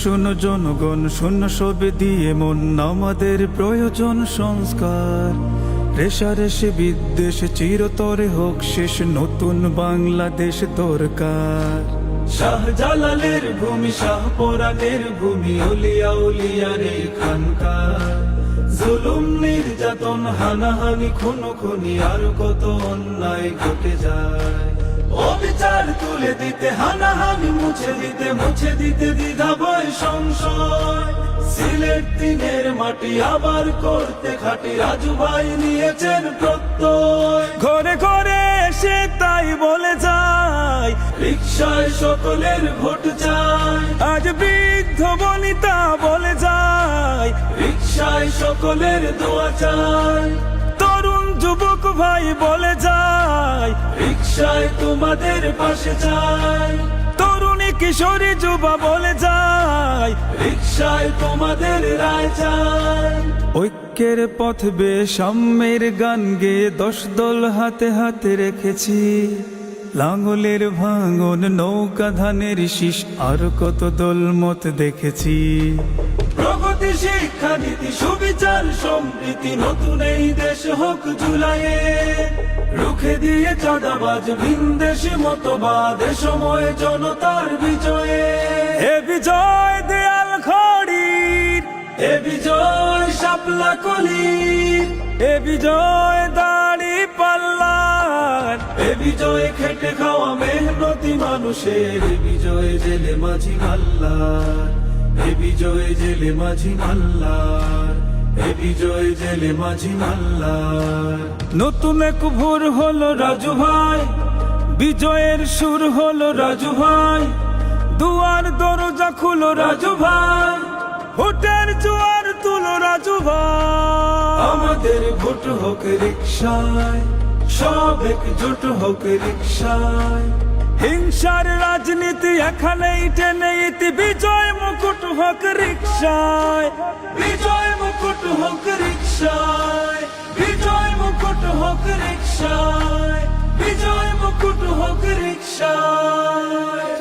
শোনো জনগণ, শূন্য সবে দিয়ে মন, আমাদের প্রয়োজন সংস্কার। রেশারেশে বিদ্বেষ চিরতরে হোক শেষ, নতুন বাংলাদেশ দরকার। শাহজালালের ভূমি, শাহপরাণের ভূমি, উলিয়া উলিয়ার খানকার। জুলুম নির্যাতন হানাহানি খুনোখুনি আর কত অন্যায় ঘটে যায়। অবিচার তুলে দিতে, হানাহানি মুছে দিতে দ্বিধা ভয় সংশয়। সিলেট তিনের মাটি আবার করতে খাটি, রাজু ভাই নিয়েছেন প্রত্যয়। ঘরে ঘরে এসে তাই বলে যায়, রিকশায় সকলের ভোট চাই। আজ বৃদ্ধ বনিতা বলে যায়, রিকশায় সকলের দোয়া চাই। তরুণ যুবক ভাই বলে যায়, রিকশায় তোমাদের পাশে চাই। তরুণী কিশোরী যুবা বলে যায়, রিকশায় তোমাদের রায় চাই। ঐক্যের পথ বে সাম্যের গান গেয়ে 10 দল হাতে হাতে রেখেছি। লাঙ্গলের ভাঙন, নৌকা ধানের শীষ, আর কত দল মত দেখেছি। প্রগতি শিক্ষা নীতি সুবিচার সম্প্রীতি, নতুন এই দেশ হোক জুলাইয়ে। রুখে দিয়ে চাঁদাবাজ ভিনদেশি মতবাদ, সময় জনতার বিজয়ে। এ বিজয় দেয়াল খড়ির, এ বিজয় শাপলা কলির, এ বিজয় দাড়ি পাল্লার, এ বিজয় খেটে খাওয়া মেহনতি মানুষের, এ বিজয় জেলে মাঝি মাল্লার, এ বিজয় জেলে মাঝি মাল্লার, এ বিজয় জেলে মাঝি মাল্লার। নতুন এক ভোর হলো রাজু ভাই, বিজয়ের সুর হলো রাজু ভাই। দুয়ার দরজা খুলো রাজু ভাই, ভোটের জোয়ার তুলো রাজু ভাই। আমাদের ভোট হোক রিকশায়, সব একজোট হোক রিকশায়। হিংসার রাজনীতি এখানেই টেনে ইতি, বিজয় মুকুট হোক রিকশায়। বিজয় মুকুট হোক রিকশায়, বিজয় মুকুট হোক রিকশায়, বিজয় মুকুট হোক রিকশায়।